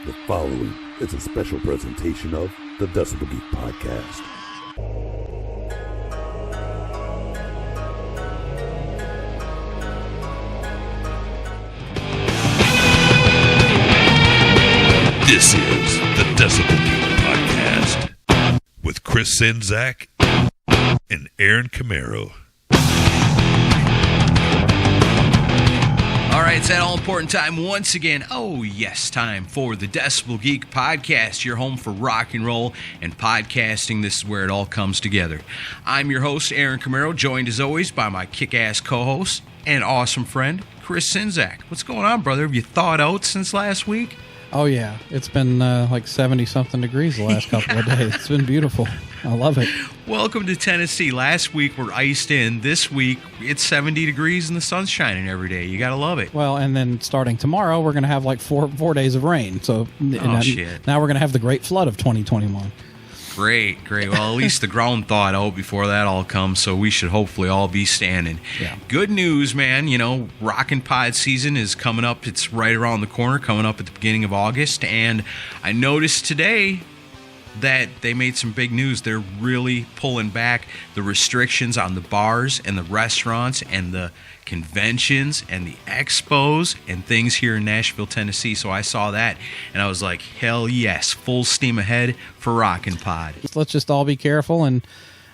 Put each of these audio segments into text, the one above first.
The following is a special presentation of the Decibel Geek podcast. This is the Decibel Geek podcast with Chris Czynszak and Aaron Camaro. All right, it's that all-important time once again. Oh, yes, time for the Decibel Geek podcast, your home for rock and roll and podcasting. This is where it all comes together. I'm your host, Aaron Camaro, joined as always by my kick-ass co-host and awesome friend, Chris Czynszak. What's going on, brother? Have you thawed out since last week? Oh, yeah. It's been like 70-something degrees the last couple of days. It's been beautiful. I love it. Welcome to Tennessee. Last week, we're iced in. This week, it's 70 degrees and the sun's shining every day. You got to love it. Well, and then starting tomorrow, we're going to have like four days of rain. So shit. Now we're going to have the great flood of 2021. Great. Well, at least the ground thawed out before that all comes, so we should hopefully all be standing. Yeah. Good news, man. You know, Rockin' Pod season is coming up. It's right around the corner, coming up at the beginning of August. And I noticed today that they made some big news. They're really pulling back the restrictions on the bars and the restaurants and the conventions and the expos and things here in Nashville, Tennessee. So I saw that and I was like, hell yes, full steam ahead for Rockin' Pod. Let's just all be careful. And,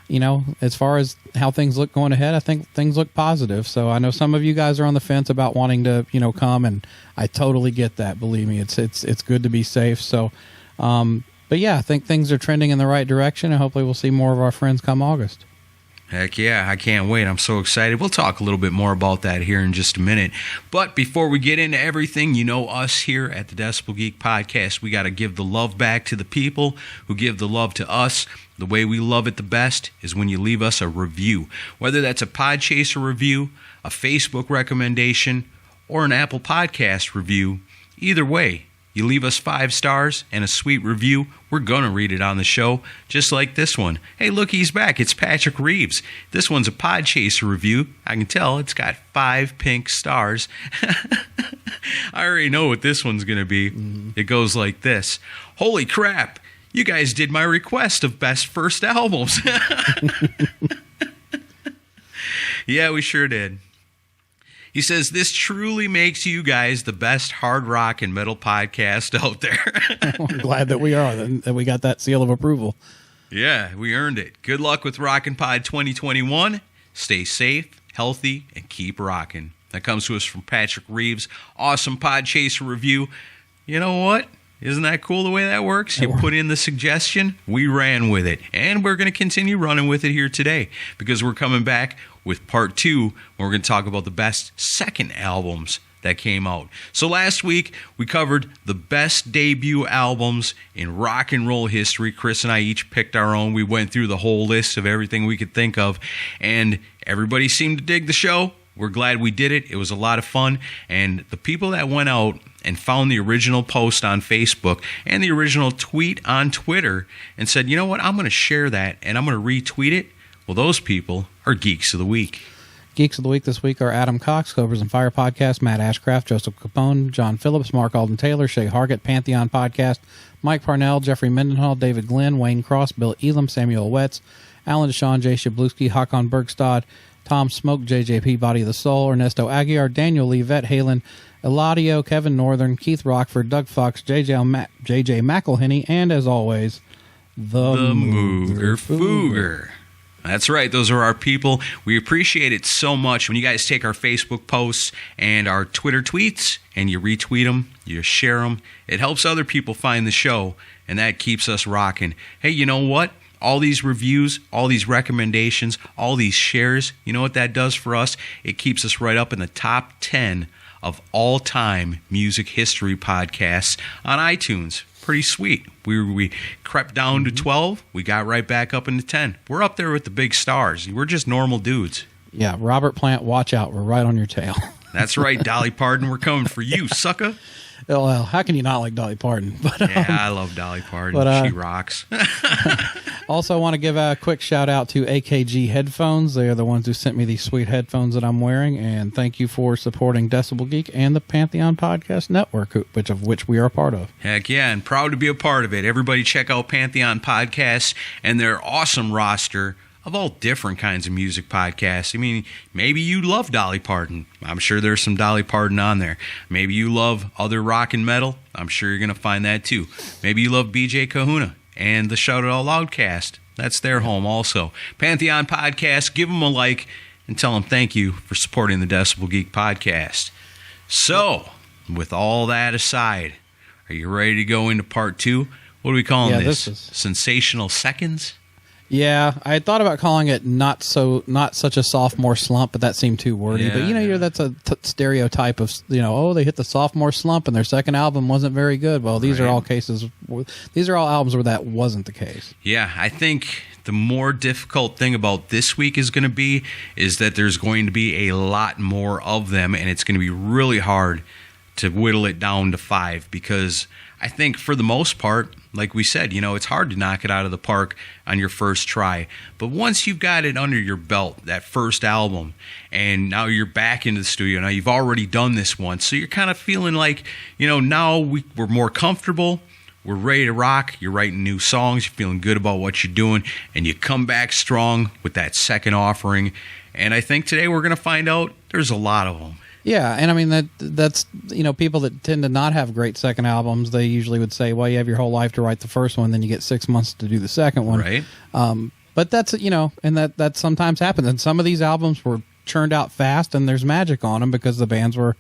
you know, as far as how things look going ahead, I think things look positive. So I know some of you guys are on the fence about wanting to, you know, come, and I totally get that. Believe me, it's good to be safe. So, but yeah, I think things are trending in the right direction, and hopefully we'll see more of our friends come August. Heck yeah, I can't wait. I'm so excited. We'll talk a little bit more about that here in just a minute. But before we get into everything, you know us here at the Decibel Geek podcast, we got to give the love back to the people who give the love to us. The way we love it the best is when you leave us a review, whether that's a Podchaser review, a Facebook recommendation, or an Apple Podcast review. Either way, you leave us 5 stars and a sweet review, we're going to read it on the show, just like this one. Hey, look, he's back. It's Patrick Reeves. This one's a Podchaser review. I can tell it's got 5 pink stars. I already know what this one's going to be. It goes like this. Holy crap, you guys did my request of best first albums. Yeah, we sure did. He says, this truly makes you guys the best hard rock and metal podcast out there. I'm glad that we are, that we got that seal of approval. Yeah, we earned it. Good luck with Rockin' Pod 2021. Stay safe, healthy, and keep rocking. That comes to us from Patrick Reeves. Awesome Podchaser review. You know what? Isn't that cool the way that works? You put in the suggestion, we ran with it. And we're going to continue running with it here today because we're coming back with part 2 where we're going to talk about the best second albums that came out. So last week, we covered the best debut albums in rock and roll history. Chris and I each picked our own. We went through the whole list of everything we could think of, and everybody seemed to dig the show. We're glad we did it. It was a lot of fun. And the people that went out and found the original post on Facebook and the original tweet on Twitter and said, you know what, I'm going to share that and I'm going to retweet it. Well, those people are Geeks of the Week. Geeks of the Week this week are Adam Cox, Cobras and Fire Podcast, Matt Ashcraft, Joseph Capone, John Phillips, Mark Alden Taylor, Shay Hargett, Pantheon Podcast, Mike Parnell, Jeffrey Mendenhall, David Glenn, Wayne Cross, Bill Elam, Samuel Wetz, Alan Deshawn, Jay Shabluski, Hakon Bergstad, Tom Smoke, JJP, Body of the Soul, Ernesto Aguiar, Daniel Lee, Vet Halen, Eladio, Kevin Northern, Keith Rockford, Doug Fox, JJ McElhenney, and as always, the Mooger Fooger. That's right. Those are our people. We appreciate it so much when you guys take our Facebook posts and our Twitter tweets and you retweet them, you share them. It helps other people find the show, and that keeps us rocking. Hey, you know what? All these reviews, all these recommendations, all these shares, you know what that does for us? It keeps us right up in the top 10 of all-time music history podcasts on iTunes. Pretty sweet. We crept down to 12. We got right back up into 10. We're up there with the big stars. We're just normal dudes. Yeah, Robert Plant, watch out. We're right on your tail. That's right, Dolly Parton. We're coming for you, sucker. Well, how can you not like Dolly Parton? But, Yeah, I love Dolly Parton. She rocks. Also, want to give a quick shout out to AKG Headphones. They are the ones who sent me these sweet headphones that I'm wearing, and thank you for supporting Decibel Geek and the Pantheon Podcast Network, which we are a part of. Heck yeah, and proud to be a part of it. Everybody check out Pantheon Podcasts and their awesome roster of all different kinds of music podcasts. I mean, maybe you love Dolly Parton. I'm sure there's some Dolly Parton on there. Maybe you love other rock and metal. I'm sure you're going to find that too. Maybe you love BJ Kahuna and the Shout It Out Loud cast. That's their home also. Pantheon Podcast, give them a like and tell them thank you for supporting the Decibel Geek podcast. So, with all that aside, are you ready to go into part 2? What are we calling this? Sensational Seconds? Yeah, I had thought about calling it not such a sophomore slump, but that seemed too wordy. Yeah, but that's a stereotype of they hit the sophomore slump and their second album wasn't very good. Well, these are all albums where that wasn't the case. Yeah, I think the more difficult thing about this week is that there's going to be a lot more of them, and it's going to be really hard to whittle it down to 5 because I think for the most part, like we said, it's hard to knock it out of the park on your first try. But once you've got it under your belt, that first album, and now you're back into the studio, now you've already done this once, so you're kind of feeling like, now we're more comfortable, we're ready to rock, you're writing new songs, you're feeling good about what you're doing, and you come back strong with that second offering. And I think today we're going to find out there's a lot of them. Yeah, and I mean that's people that tend to not have great second albums, they usually would say, well, you have your whole life to write the first one, then you get 6 months to do the second one. Right. But that's and that sometimes happens. And some of these albums were churned out fast, and there's magic on them because the bands were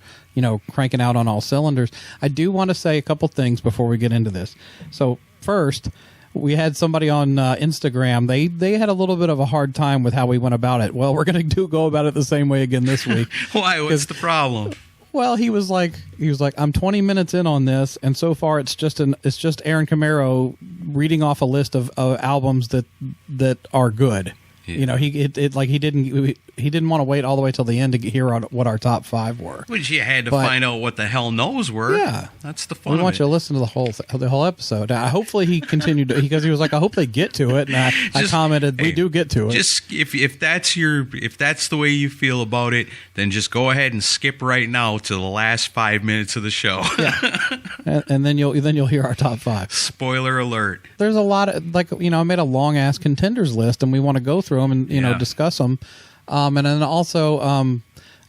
cranking out on all cylinders. I do want to say a couple things before we get into this. So first, we had somebody on Instagram. They had a little bit of a hard time with how we went about it. Well, we're going to go about it the same way again this week. Why? What's the problem? Well, he was like, I'm 20 minutes in on this, and so far it's just Aaron Camaro reading off a list of albums that are good. Yeah. He didn't want to wait all the way till the end to hear what our top 5 were. Which you had to find out what the hell those were. Yeah, that's the fun. We want you to listen to the whole episode. Hopefully he continued because he was like, I hope they get to it, and I commented, we do get to it. Just if that's the way you feel about it, then just go ahead and skip right now to the last 5 minutes of the show. Yeah, and then you'll hear our top 5. Spoiler alert. There's a lot of I made a long ass contenders list, and we want to go through them and discuss them. And then also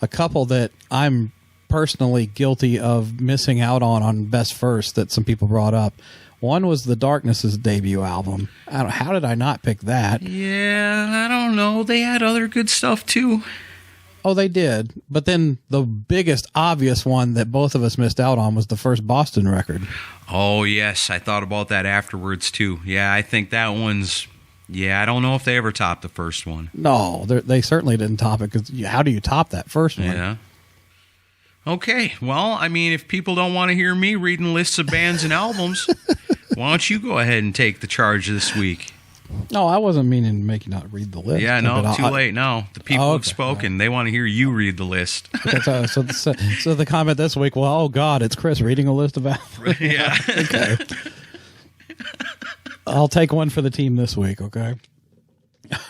a couple that I'm personally guilty of missing out on Best First that some people brought up. One was The Darkness's debut album. How did I not pick that? Yeah, I don't know. They had other good stuff too. Oh, they did. But then the biggest obvious one that both of us missed out on was the first Boston record. Oh, yes. I thought about that afterwards too. Yeah, I think that one's... Yeah, I don't know if they ever topped the first one. No, they certainly didn't top it, because how do you top that first one? Yeah. Okay, well, I mean, if people don't want to hear me reading lists of bands and albums, why don't you go ahead and take the charge this week? No, I wasn't meaning to make you not read the list. Yeah, no, too late now. The people have spoken. They want to hear you read the list. Okay, so the comment this week, well, oh, God, it's Chris reading a list of albums. Yeah. Okay. I'll take one for the team this week, okay?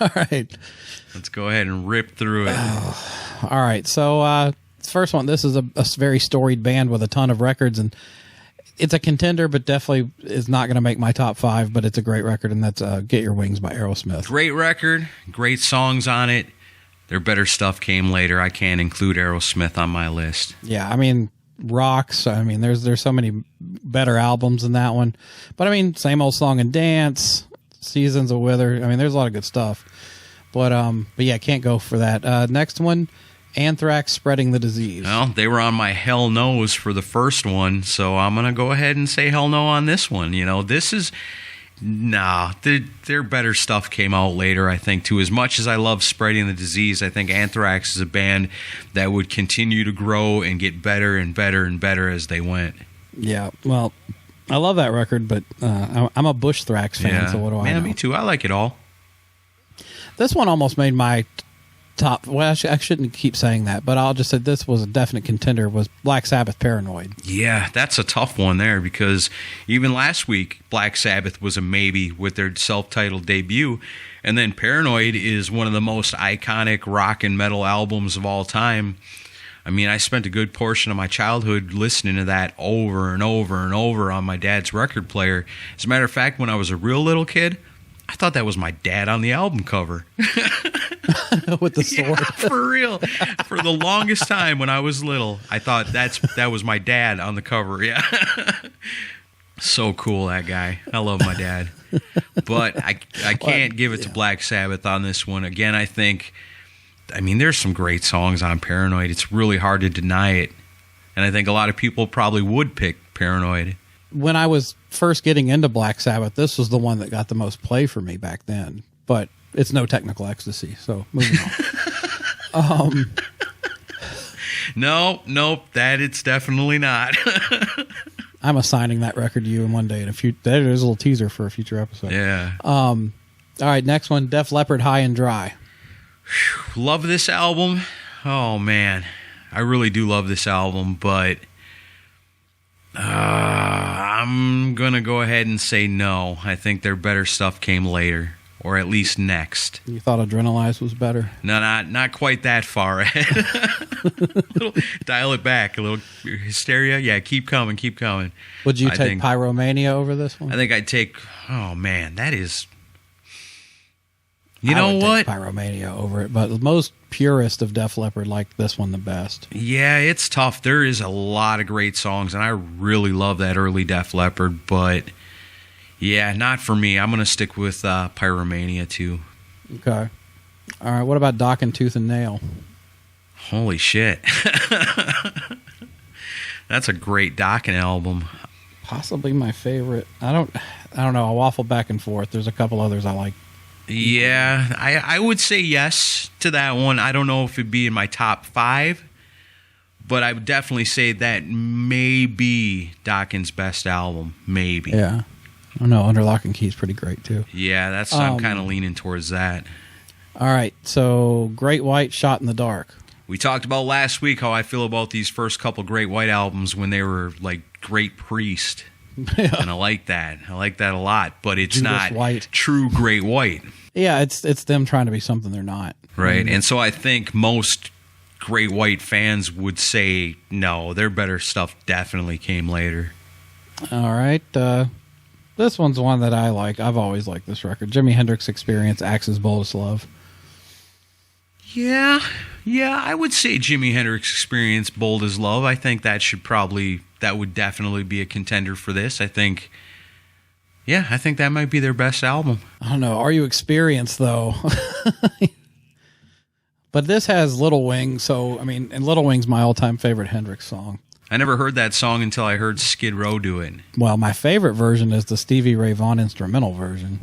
All right. Let's go ahead and rip through it. All right. So, first one, this is a very storied band with a ton of records, and it's a contender, but definitely is not going to make my top 5, but it's a great record, and that's Get Your Wings by Aerosmith. Great record. Great songs on it. Their better stuff came later. I can't include Aerosmith on my list. Yeah, I mean... rocks. I mean, there's so many better albums than that one, but I mean, same old song and dance, Seasons of Wither. I mean, there's a lot of good stuff, but yeah, can't go for that. Next one, Anthrax, Spreading the Disease. Well, they were on my hell no's for the first one, so I'm gonna go ahead and say hell no on this one. This is their better stuff came out later, I think, too. As much as I love Spreading the Disease, I think Anthrax is a band that would continue to grow and get better and better and better as they went. Yeah, well, I love that record, but I'm a Bush Thrax fan, so what do I know? Me too. I like it all. This one almost made my top. Well, I shouldn't keep saying that, but I'll just say this was a definite contender. Was Black Sabbath Paranoid? Yeah, that's a tough one there because even last week, Black Sabbath was a maybe with their self-titled debut, and then Paranoid is one of the most iconic rock and metal albums of all time. I mean, I spent a good portion of my childhood listening to that over and over and over on my dad's record player. As a matter of fact, when I was a real little kid, I thought that was my dad on the album cover. With the sword. Yeah, for real. For the longest time when I was little, I thought that was my dad on the cover. Yeah. So cool, that guy. I love my dad. But I can't give it to Black Sabbath on this one. Again, I mean, there's some great songs on Paranoid. It's really hard to deny it. And I think a lot of people probably would pick Paranoid. When I was first getting into Black Sabbath, this was the one that got the most play for me back then. But it's no technical ecstasy, so moving on. Nope, that it's definitely not. I'm assigning that record to you in one day. That is a little teaser for a future episode. Yeah. All right, next one, Def Leppard, High and Dry. Love this album. Oh, man. I really do love this album, but I'm going to go ahead and say no. I think their better stuff came later, or at least next. You thought Adrenalize was better? No, not quite that far ahead. Dial it back. A little Hysteria. Yeah, keep coming. Would you take Pyromania over this one? I think I'd take, oh, man, that is... You I know would what? Take Pyromania over it, but most purist of Def Leppard like this one the best. Yeah, it's tough. There is a lot of great songs, and I really love that early Def Leppard, but yeah, not for me. I'm going to stick with Pyromania too. Okay. All right, what about Dock and Tooth and Nail? Holy shit. That's a great Dokken album. Possibly my favorite. I don't know. I waffle back and forth. There's a couple others I like. Yeah, I would say yes to that one. I don't know if it'd be in my top 5, but I would definitely say that may be Dokken's best album. Maybe. Yeah. I don't know. Under Lock and Key is pretty great, too. Yeah, I'm kind of leaning towards that. All right, so Great White, Shot in the Dark. We talked about last week how I feel about these first couple Great White albums when they were like Great Priest. Yeah. And I like that. I like that a lot, but it's Judas not White. True Great White. Yeah, it's them trying to be something they're not. Right. And so I think most Great White fans would say, no, their better stuff definitely came later. All right. This one's one that I like. I've always liked this record. Jimi Hendrix Experience, Axis Boldest Love. Yeah, I would say Jimi Hendrix Experience, Bold as Love. I think that would definitely be a contender for this. I think that might be their best album. I don't know. Are You Experienced, though? But this has Little Wing, so, I mean, and Little Wing's my all-time favorite Hendrix song. I never heard that song until I heard Skid Row do it. Well, my favorite version is the Stevie Ray Vaughan instrumental version.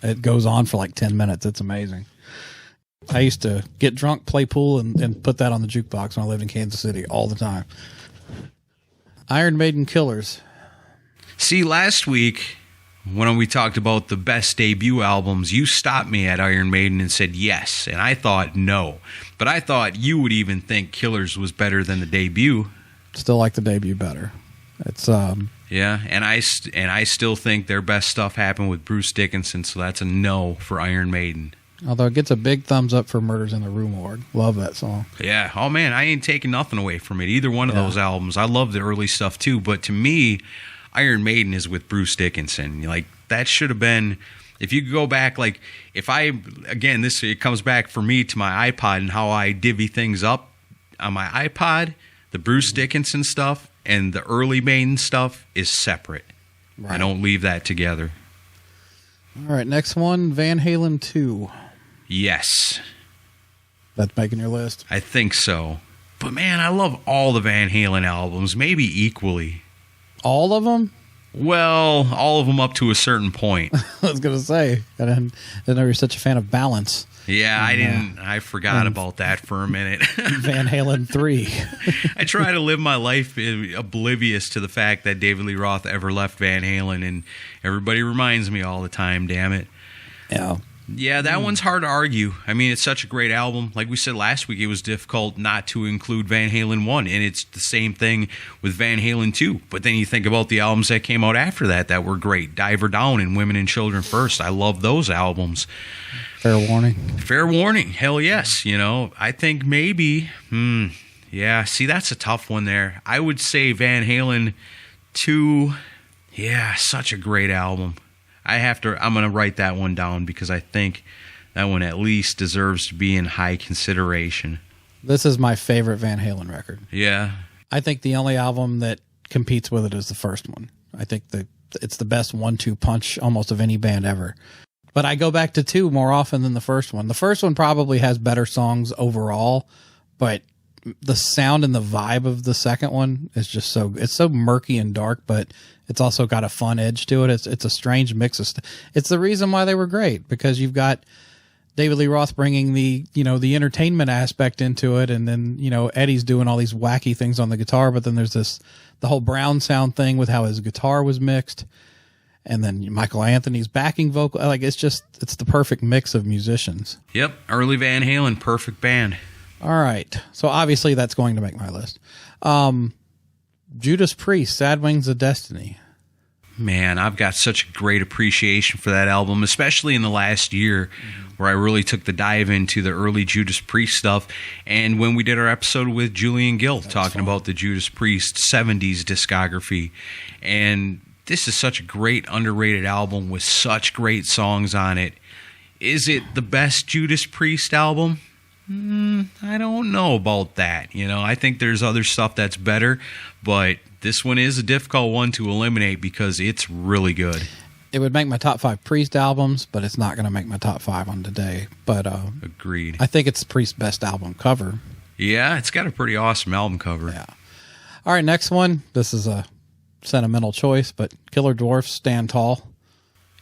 It goes on for like 10 minutes. It's amazing. I used to get drunk, play pool, and put that on the jukebox when I lived in Kansas City all the time. Iron Maiden Killers. See, last week, when we talked about the best debut albums, you stopped me at Iron Maiden and said yes, and I thought no. But I thought you would even think Killers was better than the debut. Still like the debut better. It's yeah, and I still think their best stuff happened with Bruce Dickinson, so that's a no for Iron Maiden. Although it gets a big thumbs up for Murders in the Rue Morgue. Love that song. Yeah. Oh, man, I ain't taking nothing away from it. Either one of those albums. I love the early stuff, too. But to me, Iron Maiden is with Bruce Dickinson. Like, that should have been... If you go back, like, it comes back for me to my iPod and how I divvy things up on my iPod. The Bruce Dickinson stuff and the early Maiden stuff is separate. Right. I don't leave that together. All right, next one, Van Halen 2. Yes. That's making your list? I think so. But, man, I love all the Van Halen albums, maybe equally. All of them? Well, all of them up to a certain point. I was going to say, I didn't know you're such a fan of Balance. Yeah, I forgot about that for a minute. Van Halen 3. I try to live my life oblivious to the fact that David Lee Roth ever left Van Halen, and everybody reminds me all the time, damn it. Yeah. Yeah, that one's hard to argue. I mean, it's such a great album. Like we said last week, it was difficult not to include Van Halen 1, and it's the same thing with Van Halen 2. But then you think about the albums that came out after that were great. Diver Down and Women and Children First. I love those albums. Fair Warning. Fair Warning. Hell yes. I think maybe, yeah, see, that's a tough one there. I would say Van Halen 2, yeah, such a great album. I'm going to write that one down because I think that one at least deserves to be in high consideration. This is my favorite Van Halen record. Yeah. I think the only album that competes with it is the first one. I think it's the best 1-2 punch almost of any band ever. But I go back to 2 more often than the first one. The first one probably has better songs overall, but the sound and the vibe of the second one is just it's so murky and dark, but it's also got a fun edge to it. It's a strange mix of it's the reason why they were great, because you've got David Lee Roth bringing the entertainment aspect into it, and then, Eddie's doing all these wacky things on the guitar, but then there's the whole Brown sound thing with how his guitar was mixed, and then Michael Anthony's backing vocal. Like, it's the perfect mix of musicians. Yep. Early Van Halen, perfect band. All right. So obviously that's going to make my list. Judas Priest, Sad Wings of Destiny. Man, I've got such a great appreciation for that album, especially in the last year where I really took the dive into the early Judas Priest stuff. And when we did our episode with Julian Gill talking about the Judas Priest 70s discography. And this is such a great underrated album with such great songs on it. Is it the best Judas Priest album? I don't know about that. I think there's other stuff that's better, but this one is a difficult one to eliminate because it's really good. It would make my top 5 Priest albums, but it's not going to make my top 5 on today. But agreed. I think it's Priest's best album cover. Yeah, it's got a pretty awesome album cover. Yeah. All right, next one. This is a sentimental choice, but Killer Dwarfs, Stand Tall.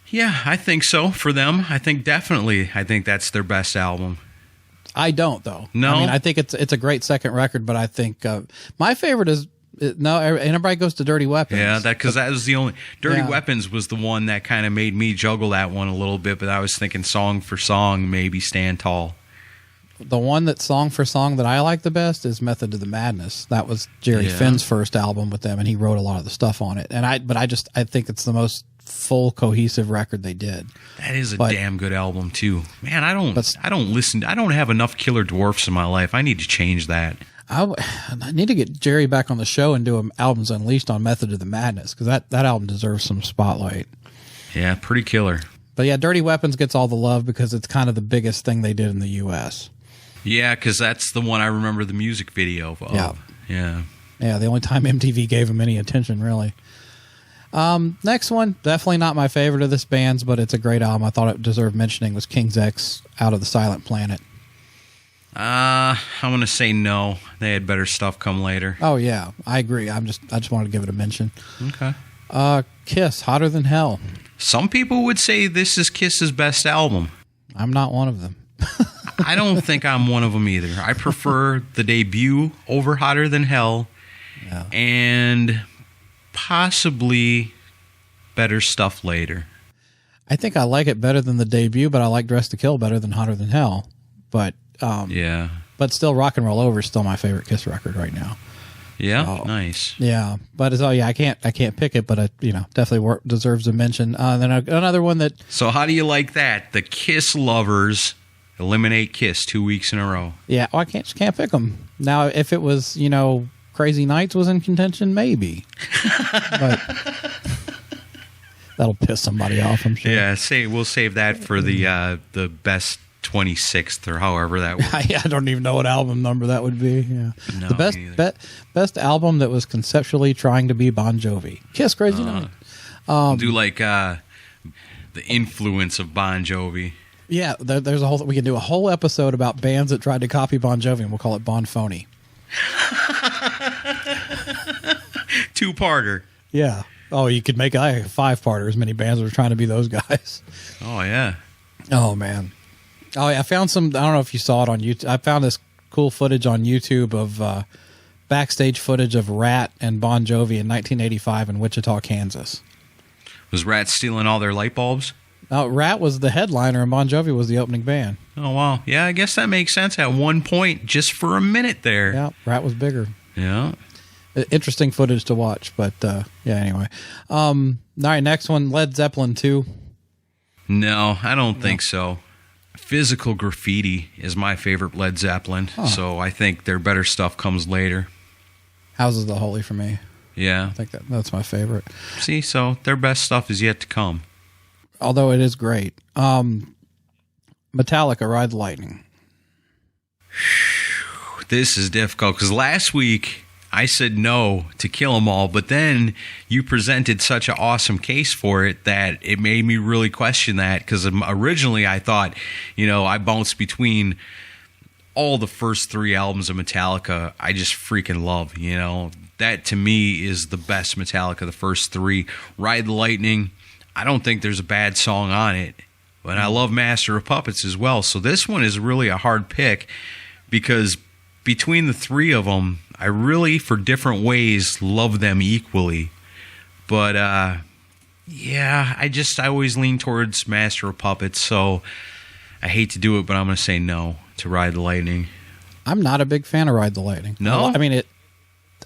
Yeah, I think so for them. I think that's their best album. I don't, though. No? I mean, I think it's a great second record, but I think my favorite is everybody goes to Dirty Weapons. Yeah, because that was the only Dirty Weapons was the one that kind of made me juggle that one a little bit. But I was thinking song for song, maybe Stand Tall. The one that song for song that I like the best is Method to the Madness. That was Jerry Finn's first album with them, and he wrote a lot of the stuff on it. I think it's the most full cohesive record they did. That is a damn good album too. Man, I don't have enough Killer Dwarfs in my life. I need to change that. I need to get Jerry back on the show and do Albums Unleashed on Method to the Madness, because that album deserves some spotlight. Yeah, pretty killer. But yeah, Dirty Weapons gets all the love because it's kind of the biggest thing they did in the U.S. Yeah, because that's the one I remember the music video of. Yeah. Yeah, the only time MTV gave him any attention, really. Next one, definitely not my favorite of this band's, but it's a great album. I thought it deserved mentioning, was King's X, Out of the Silent Planet. I'm going to say no. They had better stuff come later. Oh, yeah, I agree. I just wanted to give it a mention. Okay. Kiss, Hotter Than Hell. Some people would say this is Kiss's best album. I'm not one of them. I don't think I'm one of them either. I prefer the debut over Hotter Than Hell, and possibly better stuff later. I think I like it better than the debut, but I like Dress to Kill better than Hotter Than Hell. But but still, Rock and Roll Over is still my favorite Kiss record right now. Yeah, nice. Yeah, but I can't pick it, but it definitely deserves a mention. Then another one that. So how do you like that? The Kiss lovers eliminate Kiss 2 weeks in a row. Yeah, I can't pick them. Now, if it was Crazy Nights was in contention, maybe. But that'll piss somebody off, I'm sure. Yeah, we'll save that for the best 26th or however that works. I don't even know what album number that would be. Yeah. No, the best album that was conceptually trying to be Bon Jovi. Kiss, Crazy Night. Do like the influence of Bon Jovi. Yeah, there's we can do a whole episode about bands that tried to copy Bon Jovi, and we'll call it Bon Phony. Two-parter. Yeah. Oh, you could make a 5-parter. As many bands were trying to be those guys. Oh yeah. Oh man. Oh yeah. I found some. I don't know if you saw it on YouTube. I found this cool footage on YouTube of backstage footage of Rat and Bon Jovi in 1985 in Wichita, Kansas. Was Rat stealing all their light bulbs? Rat was the headliner and Bon Jovi was the opening band. Oh, wow. Yeah, I guess that makes sense at one point, just for a minute there. Yeah, Rat was bigger. Yeah. Interesting footage to watch, but yeah, anyway. All right, next one, Led Zeppelin 2. No, I don't think so. Physical Graffiti is my favorite Led Zeppelin, so I think their better stuff comes later. Houses the Holy for me. Yeah. I think that's my favorite. See, so their best stuff is yet to come. Although it is great. Metallica, Ride the Lightning. This is difficult because last week I said no to Kill 'Em All, but then you presented such an awesome case for it that it made me really question that, because originally I thought, I bounced between all the first 3 albums of Metallica. I just freaking love, that to me is the best Metallica, the first 3. Ride the Lightning, I don't think there's a bad song on it, but I love Master of Puppets as well. So this one is really a hard pick, because between the 3 of them, I really, for different ways, love them equally. But, yeah, I always lean towards Master of Puppets, so I hate to do it, but I'm going to say no to Ride the Lightning. I'm not a big fan of Ride the Lightning. No? I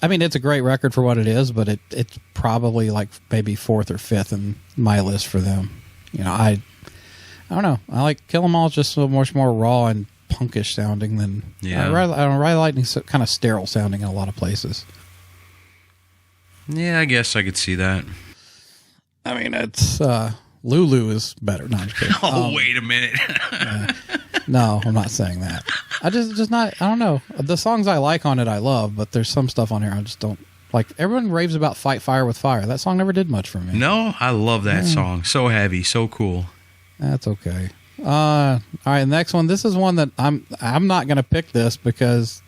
mean, it's a great record for what it is, but it's probably like maybe 4th or 5th in my list for them. I don't know. I like Kill 'Em All. It's just so much more raw and punkish sounding than Ride the Lightning's kind of sterile sounding in a lot of places. Yeah, I guess I could see that. I mean, it's Lulu is better. No, I'm just kidding. Wait a minute. No, I'm not saying that. I just not. I don't know. The songs I like on it, I love, but there's some stuff on here I just don't like. Everyone raves about "Fight Fire with Fire." That song never did much for me. No, I love that song. So heavy, so cool. That's okay. All right, next one. This is one that I'm not going to pick this because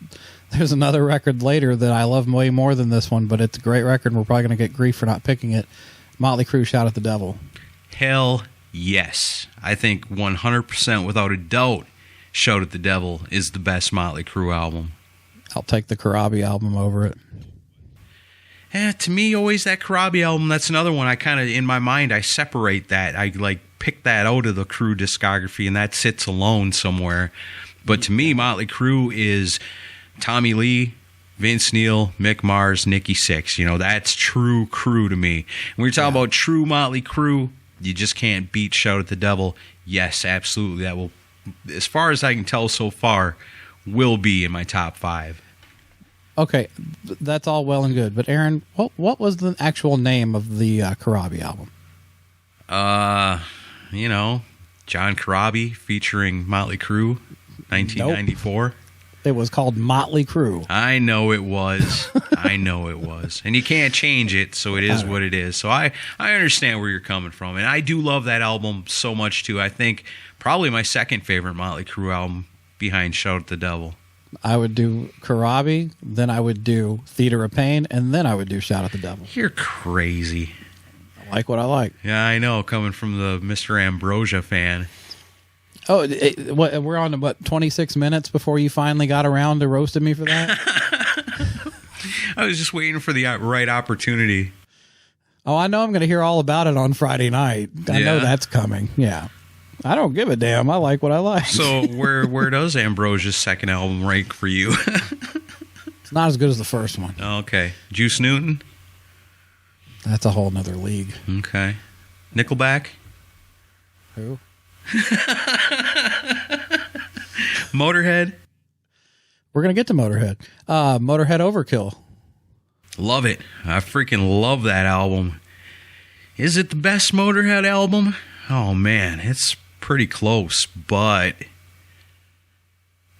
there's another record later that I love way more than this one, but it's a great record, and we're probably going to get grief for not picking it. Motley Crue, Shout at the Devil. Hell yes. I think 100% without a doubt, Shout at the Devil is the best Motley Crue album. I'll take the Karabi album over it. To me, always that Karabi album, that's another one I kind of, in my mind, I separate that. I pick that out of the Crue discography, and that sits alone somewhere. But to me, Motley Crue is Tommy Lee, Vince Neil, Mick Mars, Nikki Sixx. That's true Crue to me. When you're talking about true Motley Crue, you just can't beat Shout at the Devil. Yes, absolutely. That will, as far as I can tell so far, will be in my top 5. Okay, that's all well and good. But Aaron, what was the actual name of the Karabi album? John Karabi featuring Motley Crue, 1994. Nope. It was called Motley Crue. I know it was. And you can't change it, so it is what it is. So I understand where you're coming from. And I do love that album so much, too. I think probably my second favorite Motley Crue album behind Shout at the Devil. I would do Karabi, then I would do Theater of Pain, and then I would do Shout at the Devil. You're crazy. I like what I like. Yeah, I know, coming from the Mr. Ambrosia fan. Oh, we're on to 26 minutes before you finally got around to roasting me for that? I was just waiting for the right opportunity. Oh, I know I'm going to hear all about it on Friday night. I know that's coming. Yeah. I don't give a damn. I like what I like. So where does Ambrosia's second album rank for you? It's not as good as the first one. Okay. Juice Newton? That's a whole nother league. Okay. Nickelback? Who? Motörhead? We're going to get to Motörhead. Motörhead Overkill. Love it. I freaking love that album. Is it the best Motörhead album? Oh, man. It's pretty close, but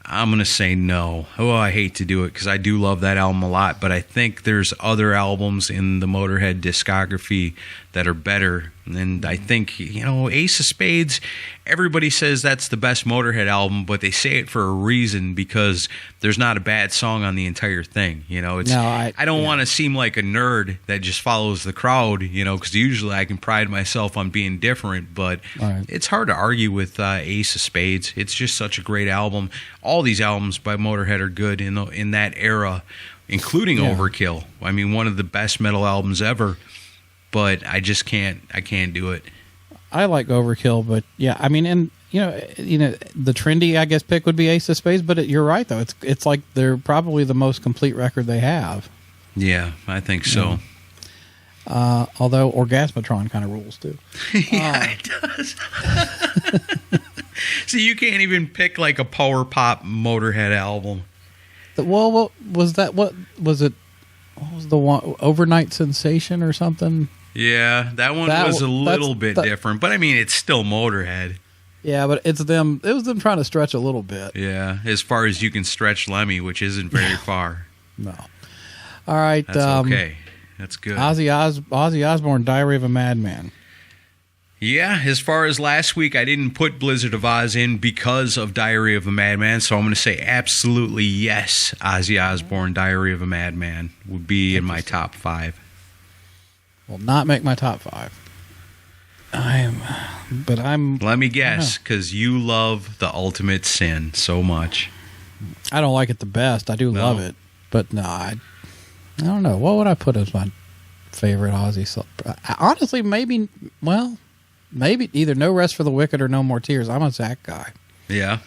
I'm going to say no. Oh, I hate to do it because I do love that album a lot, but I think there's other albums in the Motörhead discography that are better. And I think, Ace of Spades, everybody says that's the best Motörhead album, but they say it for a reason because there's not a bad song on the entire thing. I don't want to seem like a nerd that just follows the crowd, because usually I can pride myself on being different, but It's hard to argue with Ace of Spades. It's just such a great album. All these albums by Motörhead are good in that era, including Overkill. I mean, one of the best metal albums ever. But I just can't do it. I like Overkill, but yeah, I mean, and you know, the trendy, I guess, pick would be Ace of Spades, but you're right though. It's like they're probably the most complete record they have. Yeah, I think so. Although Orgasmatron kind of rules too. Yeah, it does. So you can't even pick like a power pop Motorhead album. Well, what was that? What was it? What was the one? Overnight Sensation or something? Yeah, that one was a little bit different, but I mean, it's still Motorhead. Yeah, but it's them. It was them trying to stretch a little bit. Yeah, as far as you can stretch Lemmy, which isn't very far. No. All right. That's okay. That's good. Ozzy Osbourne, Diary of a Madman. Yeah, as far as last week, I didn't put Blizzard of Oz in because of Diary of a Madman, so I'm going to say absolutely yes. Ozzy Osbourne, Diary of a Madman would be in my top 5. Will not make my top 5. Let me guess, because you love The Ultimate Sin so much. I don't like it the best. I do love it, but no, I don't know. What would I put as my favorite Ozzy song? Honestly, maybe either No Rest for the Wicked or No More Tears. I'm a Zach guy. Yeah.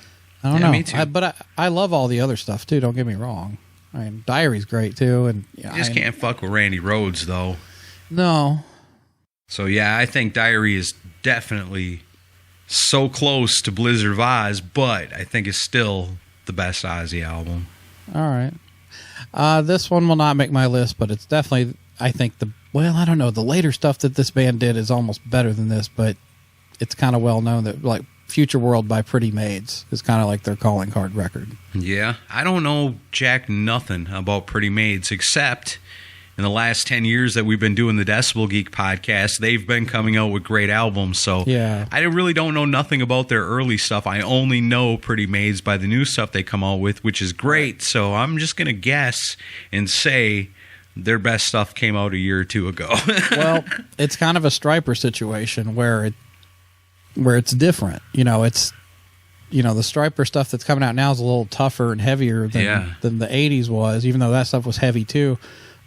I don't know. Me too. But I love all the other stuff too. Don't get me wrong. I mean, Diary's great too, and you just can't fuck with Randy Rhoads though. No. So yeah, I think Diary is definitely so close to Blizzard of Oz, but I think it's still the best Ozzy album. All right. This one will not make my list, but it's definitely, I think, I don't know. The later stuff that this band did is almost better than this, but it's kind of well known that, like, Future World by Pretty Maids is kind of like their calling card record. Yeah. I don't know jack nothing about Pretty Maids, except in the last 10 years that we've been doing the Decibel Geek podcast, they've been coming out with great albums. So yeah. I really don't know nothing about their early stuff. I only know Pretty Maids by the new stuff they come out with, which is great. So I'm just going to guess and say their best stuff came out a year or two ago. Well, it's kind of a Striper situation where it's different. The Striper stuff that's coming out now is a little tougher and heavier than the 80s was, even though that stuff was heavy too.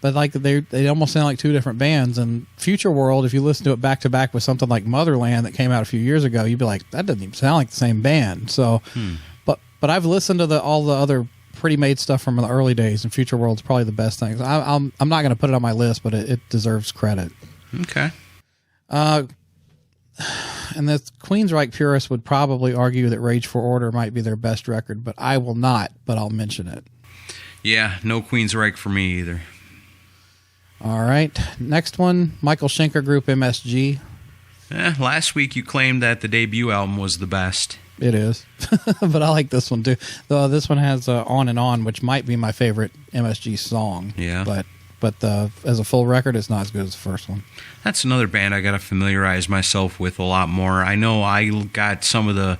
But like they almost sound like two different bands. And Future World, if you listen to it back to back with something like Motherland that came out a few years ago, you'd be like, that doesn't even sound like the same band. So, but I've listened to all the other Pretty Made stuff from the early days, and Future World's probably the best thing. I'm not going to put it on my list, but it deserves credit. Okay. And the Queensryche purists would probably argue that Rage for Order might be their best record, but I will not. But I'll mention it. Yeah, no Queensryche for me either. All right. Next one, Michael Schenker Group, MSG. Last week you claimed that the debut album was the best. It is. But I like this one too. Though this one has On and On, which might be my favorite MSG song. Yeah. But as a full record, it's not as good as the first one. That's another band I got to familiarize myself with a lot more. I know I got some of the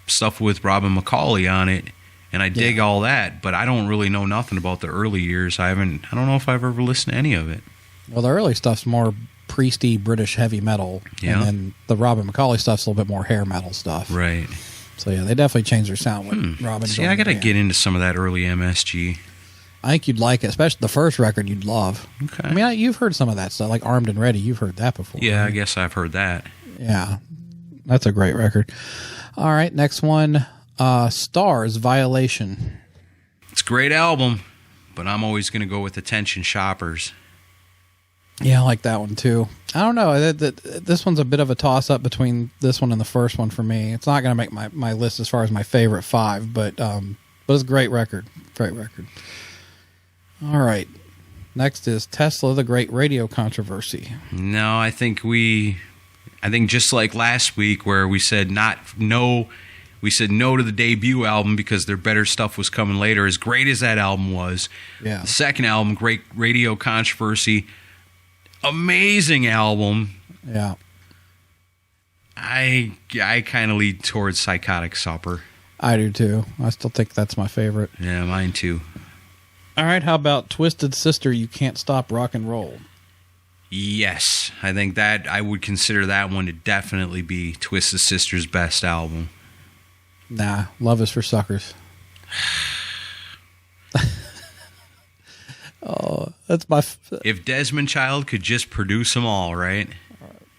stuff with Robin McAuley on it. And I dig all that, but I don't really know nothing about the early years. I don't know if I've ever listened to any of it. Well, the early stuff's more priesty British heavy metal. Yeah. And then the Robin McAuley stuff's a little bit more hair metal stuff. Right. So yeah, they definitely changed their sound with Robin. See, I got to get into some of that early MSG. I think you'd like it, especially the first record you'd love. Okay. I mean, you've heard some of that stuff, like Armed and Ready. You've heard that before. Yeah, right? I guess I've heard that. Yeah. That's a great record. All right, next one, Stars, Violation. It's a great album, but I'm always going to go with Attention Shoppers. Yeah, I like that one too. I don't know. This one's a bit of a toss-up between this one and the first one for me. It's not going to make my list as far as my favorite 5, but it's a great record. Great record. All right. Next is Tesla, the Great Radio Controversy. No, I think just like last week where we said no to the debut album because their better stuff was coming later. As great as that album was, yeah. The second album, Great Radio Controversy, amazing album. Yeah. I kind of lead towards Psychotic Supper. I do too. I still think that's my favorite. Yeah, mine too. All right, how about Twisted Sister, You Can't Stop Rock and Roll? Yes, I think that I would consider that one to definitely be Twisted Sister's best album. Nah, Love Is for Suckers. Oh, that's my... If Desmond Child could just produce them all, right?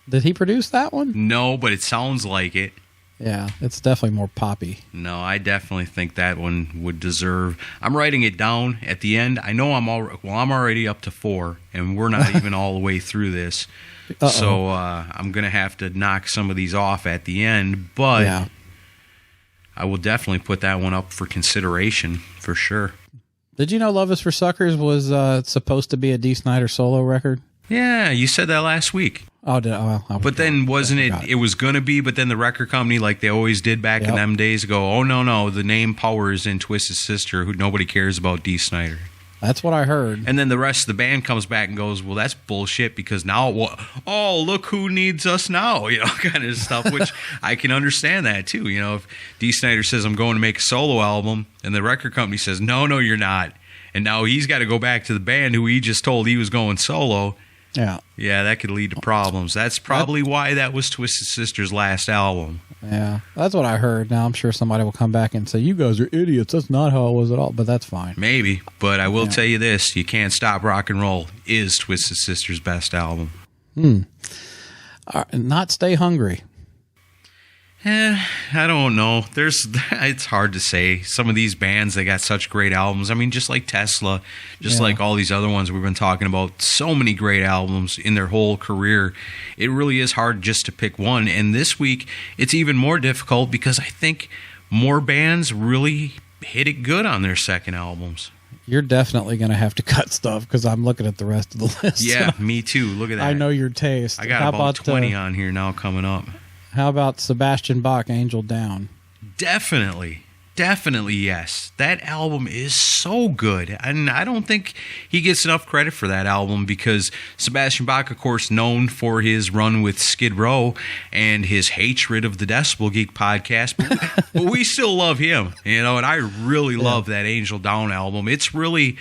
Did he produce that one? No, but it sounds like it. Yeah, it's definitely more poppy. No, I definitely think that one would deserve. I'm writing it down at the end. I know I'm already up to 4, and we're not even all the way through this. Uh-oh. So I'm gonna have to knock some of these off at the end. But yeah. I will definitely put that one up for consideration for sure. Did you know "Love Is for Suckers" was supposed to be a Dee Snider solo record? Yeah, you said that last week. Oh, did I? But then wasn't it? It was going to be, but then the record company, like they always did back in them days, go, "Oh no, the name Power is in Twisted Sister. Who nobody cares about Dee Snider." That's what I heard. And then the rest of the band comes back and goes, "Well, that's bullshit because now, look who needs us now," kind of stuff. Which I can understand that too. If Dee Snider says, "I'm going to make a solo album," and the record company says, "No, you're not," and now he's got to go back to the band who he just told he was going solo. Yeah, that could lead to problems. That's probably why that was Twisted Sister's last album. Yeah, that's what I heard. Now I'm sure somebody will come back and say, "You guys are idiots. That's not how it was at all." But that's fine. Maybe, but I will tell you this: "You Can't Stop Rock and Roll" is Twisted Sister's best album. Not "Stay Hungry." I don't know. It's hard to say. Some of these bands, they got such great albums. I mean, just like Tesla, like all these other ones we've been talking about, so many great albums in their whole career. It really is hard just to pick one. And this week, it's even more difficult because I think more bands really hit it good on their second albums. You're definitely going to have to cut stuff because I'm looking at the rest of the list. Yeah, me too. Look at that. I know your taste. I got about 20 on here now coming up. How about Sebastian Bach, Angel Down? Definitely, yes. That album is so good. And I don't think he gets enough credit for that album because Sebastian Bach, of course, known for his run with Skid Row and his hatred of the Decibel Geek podcast. But we still love him, and I really love that Angel Down album. It's really,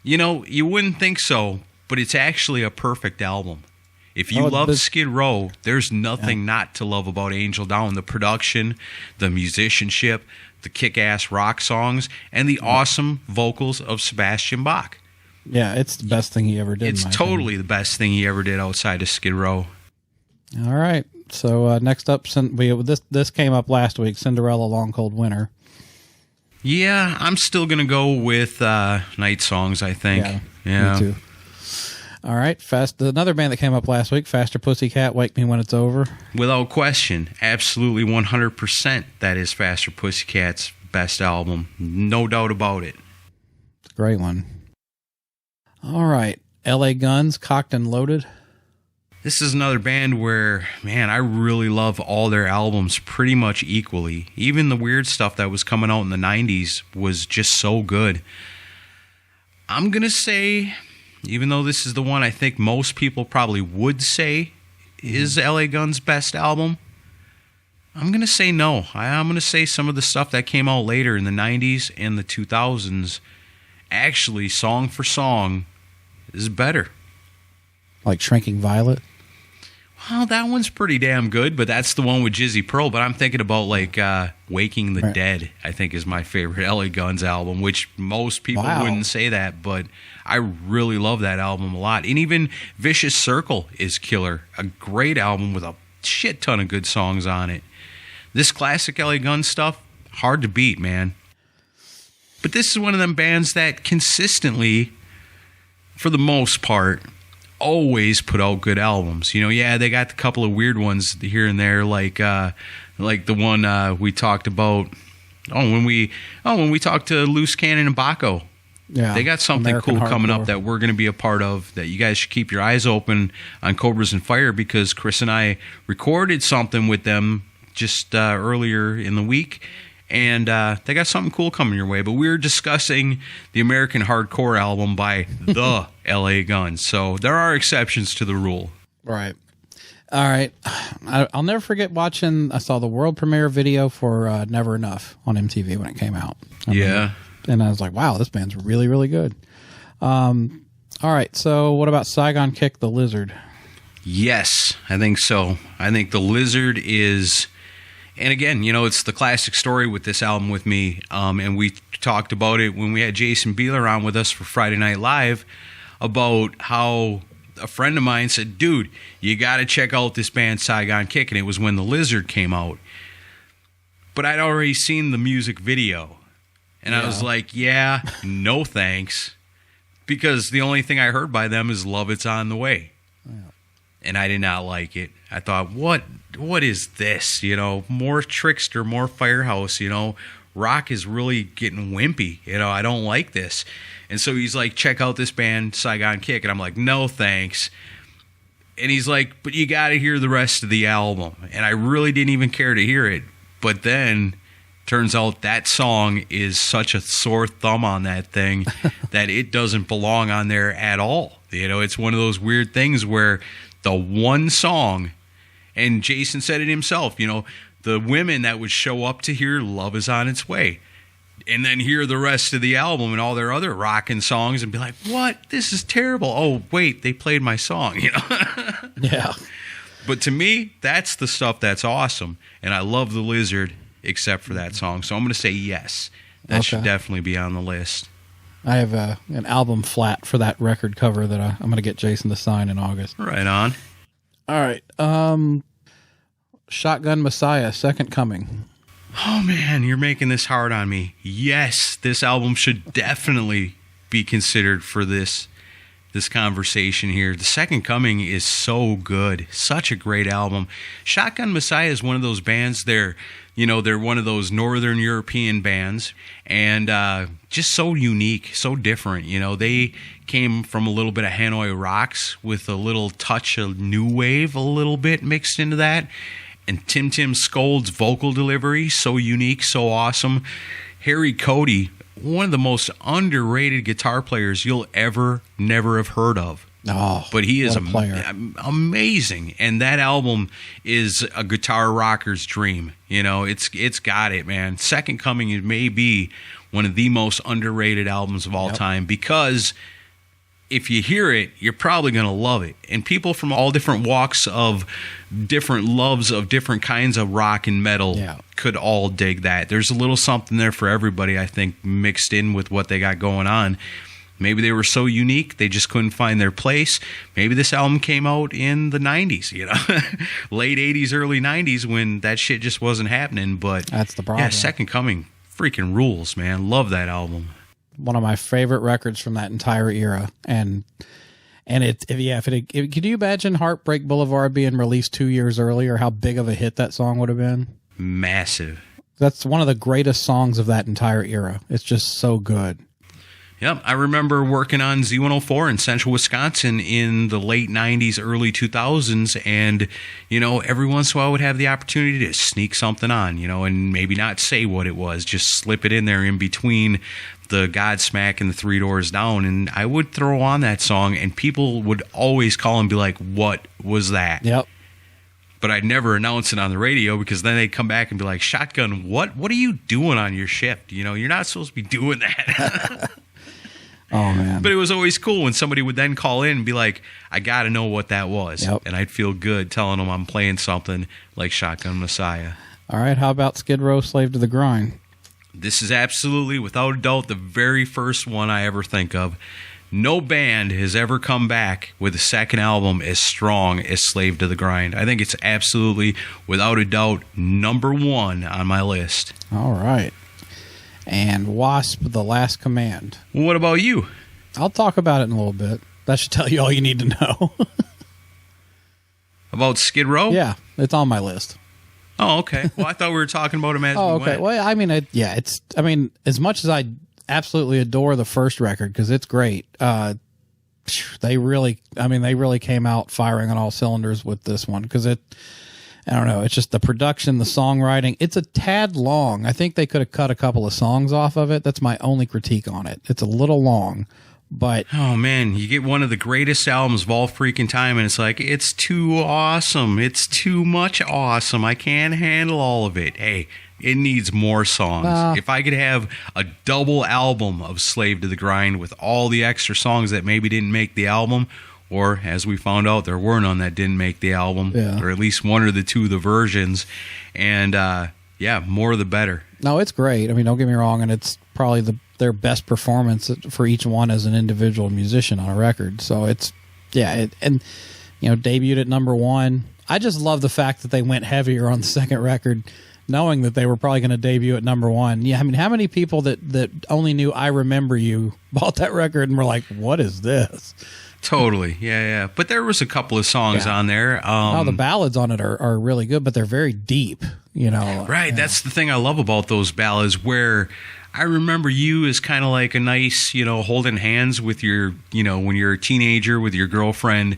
you wouldn't think so, but it's actually a perfect album. If you love Skid Row, there's nothing not to love about Angel Down. The production, the musicianship, the kick-ass rock songs, and the awesome vocals of Sebastian Bach. Yeah, it's the best thing he ever did. It's totally the best thing he ever did outside of Skid Row. All right. So next up, this came up last week, Cinderella, Long Cold Winter. Yeah, I'm still going to go with Night Songs, I think. Yeah. Me too. All right, another band that came up last week, Faster Pussycat, Wake Me When It's Over. Without question, absolutely 100%, that is Faster Pussycat's best album. No doubt about it. It's a great one. All right, LA Guns, Cocked and Loaded. This is another band where, man, I really love all their albums pretty much equally. Even the weird stuff that was coming out in the 90s was just so good. I'm going to say, even though this is the one I think most people probably would say is LA Guns' best album, I'm going to say no. I'm going to say some of the stuff that came out later in the 90s and the 2000s, actually, song for song, is better. Like Shrinking Violet? Well, that one's pretty damn good, but that's the one with Jizzy Pearl. But I'm thinking about like Waking the Dead, I think is my favorite LA Guns album, which most people wouldn't say that, but I really love that album a lot. And even Vicious Circle is killer. A great album with a shit ton of good songs on it. This classic LA Guns stuff, hard to beat, man. But this is one of them bands that consistently, for the most part, always put out good albums. They got a couple of weird ones here and there, like the one we talked about. When we talked to Loose Cannon and Baco. Yeah, they got something American cool coming up that we're going to be a part of, that you guys should keep your eyes open on Cobras and Fire, because Chris and I recorded something with them just earlier in the week, and they got something cool coming your way. But we were discussing the American Hardcore album by the LA Guns, so there are exceptions to the rule. Right. All right. I'll never forget watching, I saw the world premiere video for Never Enough on MTV when it came out. And I was like, wow, this band's really, really good. All right, so what about Saigon Kick, The Lizard? Yes, I think so. I think The Lizard is... And again, it's the classic story with this album with me. And we talked about it when we had Jason Beeler on with us for Friday Night Live, about how a friend of mine said, dude, you got to check out this band Saigon Kick. And it was when The Lizard came out. But I'd already seen the music video. And I was like, yeah, no thanks. Because the only thing I heard by them is Love It's On the Way. Yeah. And I did not like it. I thought, what is this? You know, more Trickster, more Firehouse, you know. Rock is really getting wimpy. You know, I don't like this. And so he's like, check out this band, Saigon Kick. And I'm like, no thanks. And he's like, but you got to hear the rest of the album. And I really didn't even care to hear it. But then turns out that song is such a sore thumb on that thing that it doesn't belong on there at all. You know, it's one of those weird things where the one song, and Jason said it himself, you know, the women that would show up to hear Love Is On Its Way and then hear the rest of the album and all their other rockin' songs and be like, what? This is terrible. Oh, wait, they played my song, you know? Yeah. But to me, that's the stuff that's awesome. And I love The Lizard except for that song. So I'm going to say yes. That should definitely be on the list. I have an album flat for that record cover that I'm going to get Jason to sign in August. Right on. All right. Shotgun Messiah, Second Coming. Oh, man, you're making this hard on me. Yes, this album should definitely be considered for this conversation here. The Second Coming is so good. Such a great album. Shotgun Messiah is one of those bands. They're one of those Northern European bands, and just so unique, so different. You know, they came from a little bit of Hanoi Rocks with a little touch of new wave, a little bit mixed into that. And Tim Skold's vocal delivery, so unique, so awesome. Harry Cody, one of the most underrated guitar players you'll never have heard of. Oh, but he is amazing. And that album is a guitar rocker's dream. You know, it's got it, man. Second Coming may be one of the most underrated albums of all time, because if you hear it, you're probably going to love it. And people from all different walks of different loves of different kinds of rock and metal could all dig that. There's a little something there for everybody, I think, mixed in with what they got going on. Maybe they were so unique, they just couldn't find their place. Maybe this album came out in the 90s, you know, late 80s, early 90s, when that shit just wasn't happening. But that's the problem. Yeah, Second Coming freaking rules, man. Love that album. One of my favorite records from that entire era. And could you imagine Heartbreak Boulevard being released 2 years earlier? How big of a hit that song would have been? Massive. That's one of the greatest songs of that entire era. It's just so good. Yep, I remember working on Z104 in central Wisconsin in the late 90s, early 2000s, and, you know, every once in a while I would have the opportunity to sneak something on, you know, and maybe not say what it was, just slip it in there in between the Godsmack and the Three Doors Down, and I would throw on that song, and people would always call and be like, what was that? Yep. But I'd never announce it on the radio, because then they'd come back and be like, Shotgun, what are you doing on your shift? You know, you're not supposed to be doing that. Oh, man. But it was always cool when somebody would then call in and be like, I got to know what that was. Yep. And I'd feel good telling them I'm playing something like Shotgun Messiah. All right, how about Skid Row, Slave to the Grind? This is absolutely, without a doubt, the very first one I ever think of. No band has ever come back with a second album as strong as Slave to the Grind. I think it's absolutely, without a doubt, number one on my list. All right. And W.A.S.P, The Last Command. What about you? I'll talk about it in a little bit. That should tell you all you need to know. About Skid Row? Yeah, it's on my list. Oh, okay. Well, I thought we were talking about him as we okay. went. Well, I mean, as much as I absolutely adore the first record, because it's great, they really came out firing on all cylinders with this one, because I don't know, it's just the production, the songwriting. It's a tad long. I think they could have cut a couple of songs off of it. That's my only critique on it. It's a little long, but... Oh, man, you get one of the greatest albums of all freaking time, and it's like, it's too awesome. It's too much awesome. I can't handle all of it. Hey, it needs more songs. If I could have a double album of Slave to the Grind with all the extra songs that maybe didn't make the album... Or, as we found out, there were none that didn't make the album. Yeah. Or at least one or the two of the versions. And, more the better. No, it's great. I mean, don't get me wrong. And it's probably their best performance for each one as an individual musician on a record. So it's Yeah, and debuted at number 1. I just love the fact that they went heavier on the second record, knowing that they were probably going to debut at number 1. Yeah, I mean, how many people that only knew "I Remember You" bought that record and were like, "What is this?" Totally, yeah. But there was a couple of songs on there. The ballads on it are really good, but they're very deep. Right. That's the thing I love about those ballads, where "I Remember You" is kind of like a nice, holding hands with your, when you're a teenager with your girlfriend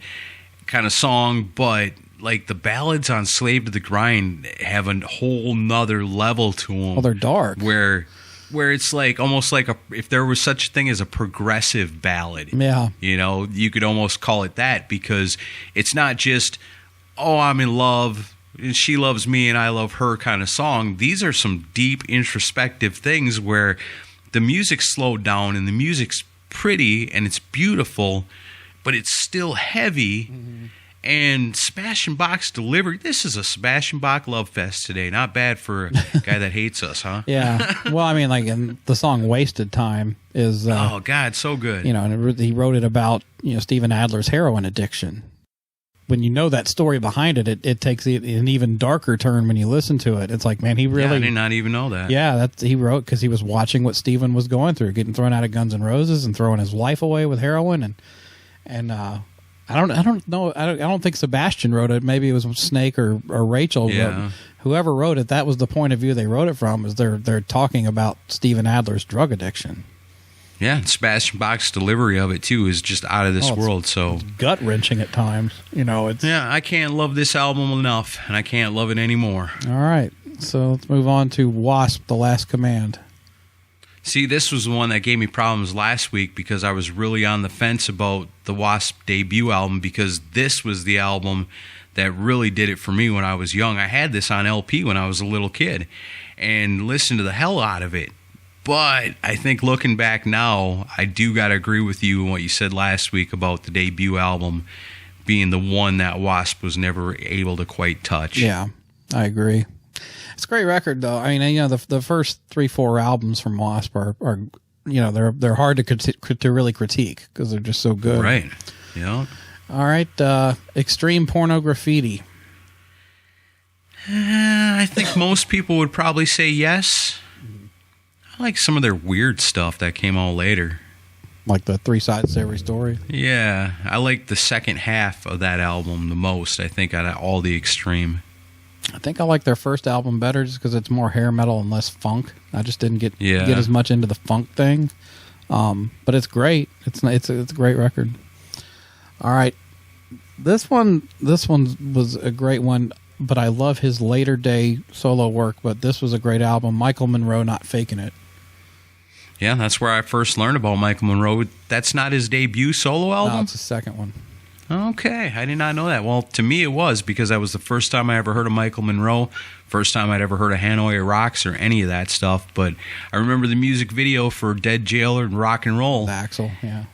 kind of song, but like the ballads on "Slave to the Grind" have a whole nother level to them. Well, they're dark. Where it's like almost like if there was such a thing as a progressive ballad. Yeah. You could almost call it that, because it's not just, oh, I'm in love and she loves me and I love her kind of song. These are some deep introspective things where the music's slowed down and the music's pretty and it's beautiful, but it's still heavy. Mm-hmm. And Sebastian Bach's delivery, this is a Sebastian Bach love fest today. Not bad for a guy that hates us, huh? Yeah. Well, I mean, like, in the song "Wasted Time" is... oh, God, so good. And he wrote it about, Steven Adler's heroin addiction. When you know that story behind it, it takes an even darker turn when you listen to it. It's like, man, he really... Yeah, I did not even know that. Yeah, he wrote because he was watching what Steven was going through, getting thrown out of Guns N' Roses and throwing his life away with heroin. And I don't know. I don't think Sebastian wrote it. Maybe it was Snake or Rachel. Yeah. Whoever wrote it, that was the point of view they wrote it from. Is they're talking about Steven Adler's drug addiction. Yeah, and Sebastian Bach's delivery of it too is just out of this world. So gut wrenching at times. It's I can't love this album enough, and I can't love it anymore. All right, so let's move on to W.A.S.P. The Last Command. See, this was the one that gave me problems last week, because I was really on the fence about the W.A.S.P. debut album, because this was the album that really did it for me when I was young. I had this on LP when I was a little kid and listened to the hell out of it. But I think looking back now, I do got to agree with you on what you said last week about the debut album being the one that W.A.S.P. was never able to quite touch. Yeah, I agree. It's a great record, though. I mean, the first 3-4 albums from W.A.S.P. are they're hard to really critique because they're just so good. Right. Yeah. All right. Extreme Porno Graffiti. I think most people would probably say yes. I like some of their weird stuff that came out later. Like the 3 sides to every story? Yeah. I like the second half of that album the most, I think, out of all the Extreme. I think I like their first album better just because it's more hair metal and less funk. I just didn't get as much into the funk thing. But it's great. It's a great record. All right. This one was a great one, but I love his later day solo work, but this was a great album. Michael Monroe, Not Faking It. Yeah, that's where I first learned about Michael Monroe. That's not his debut solo album? No, it's the second one. Okay, I did not know that. Well, to me it was, because that was the first time I ever heard of Michael Monroe, first time I'd ever heard of Hanoi Rocks or any of that stuff. But I remember the music video for Dead Jailer and Rock and Roll. The Axel, yeah.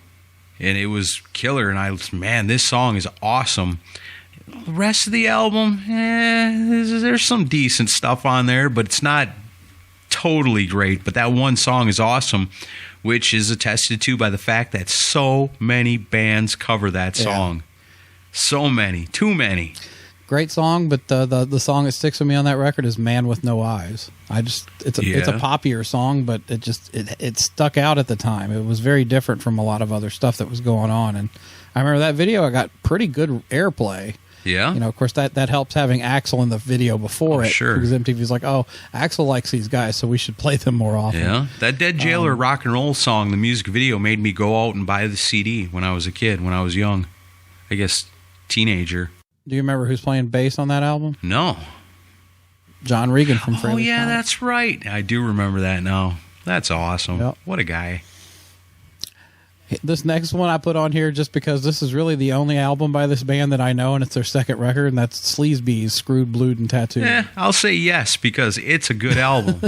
And it was killer, and this song is awesome. The rest of the album, there's some decent stuff on there, but it's not totally great. But that one song is awesome, which is attested to by the fact that so many bands cover that song. So many. Too many. Great song, but the song that sticks with me on that record is Man with No Eyes. It's a poppier song, but it stuck out at the time. It was very different from a lot of other stuff that was going on. And I remember that video, I got pretty good airplay. Yeah. Of course, that helps having Axl in the video before it. Sure. Because MTV's like, oh, Axl likes these guys, so we should play them more often. Yeah. That Dead Jailer Rock and Roll song, the music video, made me go out and buy the CD when I was a kid, when I was young. I guess teenager. Do you remember who's playing bass on that album? No. John Regan from Fraley's College. Oh, yeah, that's right. I do remember that now. That's awesome. Yep. What a guy. This next one I put on here just because this is really the only album by this band that I know, and it's their second record, and that's Sleazebees, Screwed, Blued, and Tattooed. I'll say yes, because it's a good album.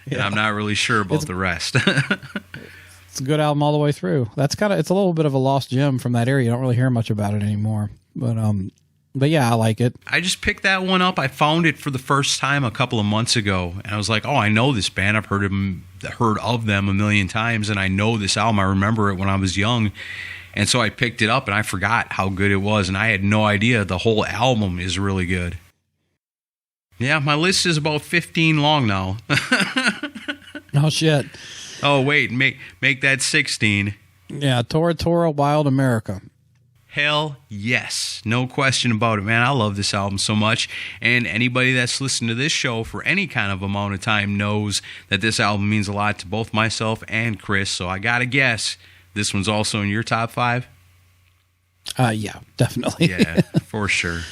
And I'm not really sure about the rest. It's a good album all the way through. It's a little bit of a lost gem from that area. You don't really hear much about it anymore. But yeah, I like it. I just picked that one up. I found it for the first time a couple of months ago, and I was like, oh, I know this band. I've heard of them a million times, and I know this album. I remember it when I was young, And so I picked it up, and I forgot how good it was, and I had no idea the whole album is really good. Yeah, my list is about 15 long now. Oh, shit. Oh, wait, make that 16. Yeah, Tora Tora, Wild America. Hell yes. No question about it, man. I love this album so much. And anybody that's listened to this show for any kind of amount of time knows that this album means a lot to both myself and Chris. So I got to guess this one's also in your top 5? Yeah, definitely. Yeah, for sure.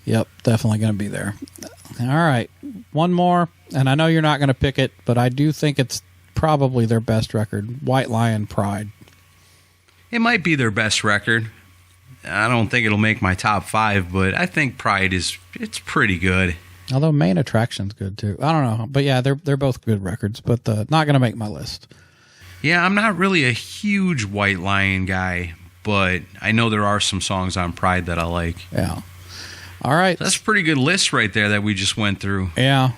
Yep, definitely going to be there. All right, one more, and I know you're not going to pick it, but I do think it's probably their best record, White Lion, Pride. It might be their best record. I don't think it'll make my top 5, but I think Pride it's pretty good. Although Main Attraction's good too. I don't know, but yeah, they're both good records, but not going to make my list. Yeah, I'm not really a huge White Lion guy, but I know there are some songs on Pride that I like. Yeah. All right. That's a pretty good list right there that we just went through. Yeah.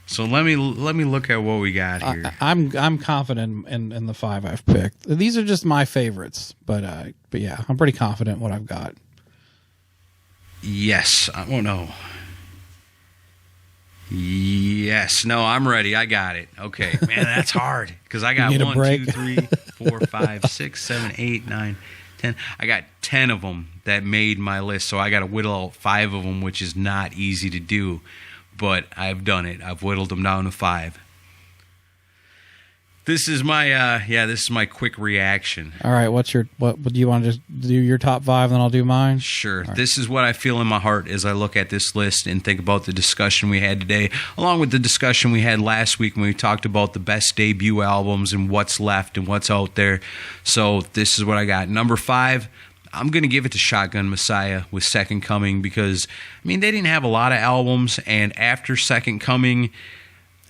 So let me look at what we got here. I'm confident in the 5 I've picked. These are just my favorites, but yeah, I'm pretty confident in what I've got. Yes. Oh no. Yes. No, I'm ready. I got it. Okay. Man, that's hard because I got 1, 2, 3, 4, 5, 6, 7, 8, 9, 10. I got 10 of them that made my list, so I got to whittle out 5 of them, which is not easy to do, but I've done it. I've whittled them down to 5. This is my this is my quick reaction. All right, what do you want to just do your top 5 then I'll do mine? Sure. Right. This is what I feel in my heart as I look at this list and think about the discussion we had today, along with the discussion we had last week when we talked about the best debut albums and what's left and what's out there. So this is what I got. Number 5, I'm going to give it to Shotgun Messiah with Second Coming because, I mean, they didn't have a lot of albums, and after Second Coming,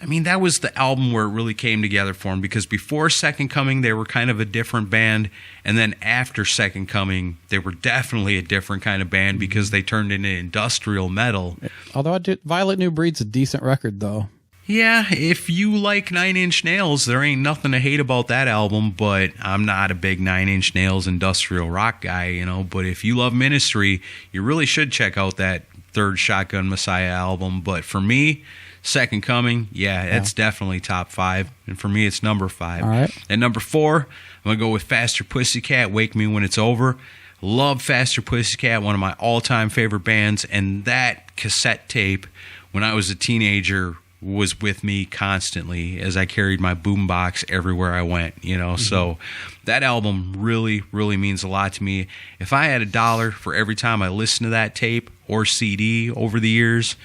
I mean, that was the album where it really came together for them because before Second Coming, they were kind of a different band. And then after Second Coming, they were definitely a different kind of band because they turned into industrial metal. Although Violet New Breed's a decent record, though. Yeah, if you like Nine Inch Nails, there ain't nothing to hate about that album, but I'm not a big Nine Inch Nails industrial rock guy, you know. But if you love Ministry, you really should check out that third Shotgun Messiah album. But for me, Second Coming, it's definitely top 5. And for me, it's number 5. All right. And number 4, I'm going to go with Faster Pussycat, Wake Me When It's Over. Love Faster Pussycat, one of my all-time favorite bands. And that cassette tape, when I was a teenager, was with me constantly as I carried my boombox everywhere I went, you know. Mm-hmm. So that album really, really means a lot to me. If I had $1 for every time I listened to that tape or CD over the years,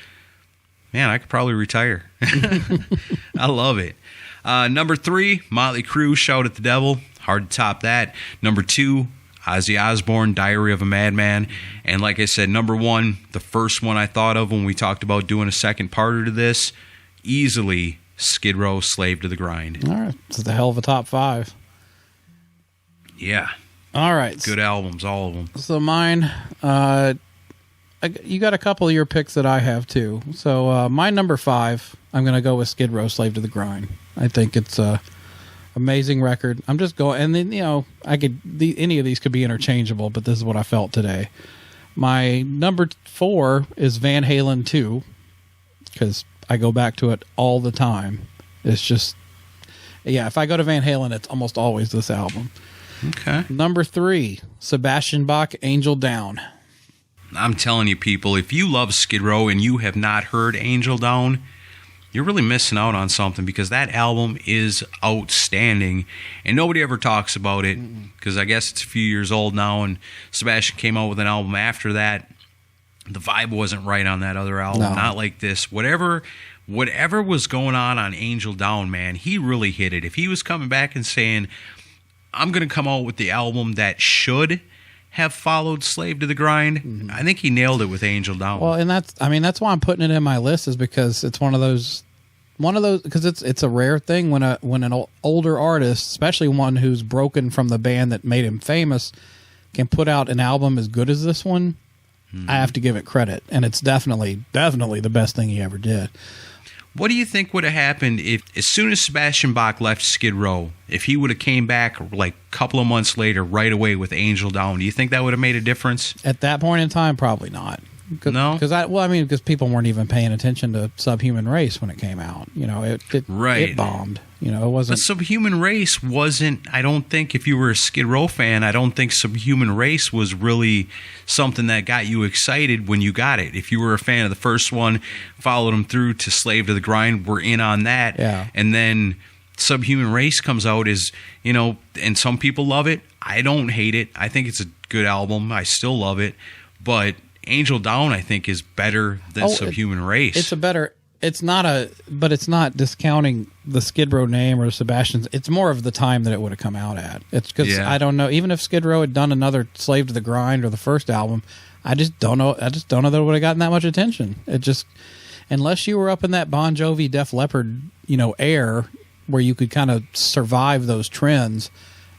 man, I could probably retire. I love it. Number 3, Motley Crue, Shout at the Devil. Hard to top that. Number 2, Ozzy Osbourne, Diary of a Madman. And like I said, number 1, the first one I thought of when we talked about doing a second parter to this, easily Skid Row, Slave to the Grind. All right. This is a hell of a top 5. Yeah. All right. Good albums, all of them. So mine, you got a couple of your picks that I have too. So my number 5, I'm going to go with Skid Row, Slave to the Grind. I think it's a amazing record. I'm just going, and then, you know, any of these could be interchangeable, but this is what I felt today. My number 4 is Van Halen 2, because I go back to it all the time. It's just, if I go to Van Halen, it's almost always this album. Okay. Number 3, Sebastian Bach, Angel Down. I'm telling you, people, if you love Skid Row and you have not heard Angel Down, you're really missing out on something because that album is outstanding and nobody ever talks about it because I guess it's a few years old now and Sebastian came out with an album after that. The vibe wasn't right on that other album, not like this. Whatever was going on Angel Down, man, he really hit it. If he was coming back and saying, I'm going to come out with the album that should have followed Slave to the Grind, I think he nailed it with Angel Down. Well, and that's why I'm putting it in my list, is because it's one of those because it's a rare thing when an older artist, especially one who's broken from the band that made him famous, can put out an album as good as this one. I have to give it credit, and it's definitely the best thing he ever did. What do you think would have happened if, as soon as Sebastian Bach left Skid Row, if he would have came back like a couple of months later right away with Angel Down? Do you think that would have made a difference? At that point in time, probably not. No? Because people weren't even paying attention to Subhuman Race when it came out. It bombed. It wasn't. But Subhuman Race wasn't, I don't think, if you were a Skid Row fan, I don't think Subhuman Race was really something that got you excited when you got it. If you were a fan of the first one, followed them through to Slave to the Grind, we're in on that. Yeah. And then Subhuman Race comes out and some people love it. I don't hate it. I think it's a good album. I still love it. But Angel Down, I think, is better than Subhuman Race. It's not discounting the Skid Row name or Sebastian's. It's more of the time that it would have come out at. It's because I don't know. Even if Skid Row had done another Slave to the Grind or the first album, I just don't know. That it would have gotten that much attention. It just, unless you were up in that Bon Jovi, Def Leppard, air where you could kind of survive those trends,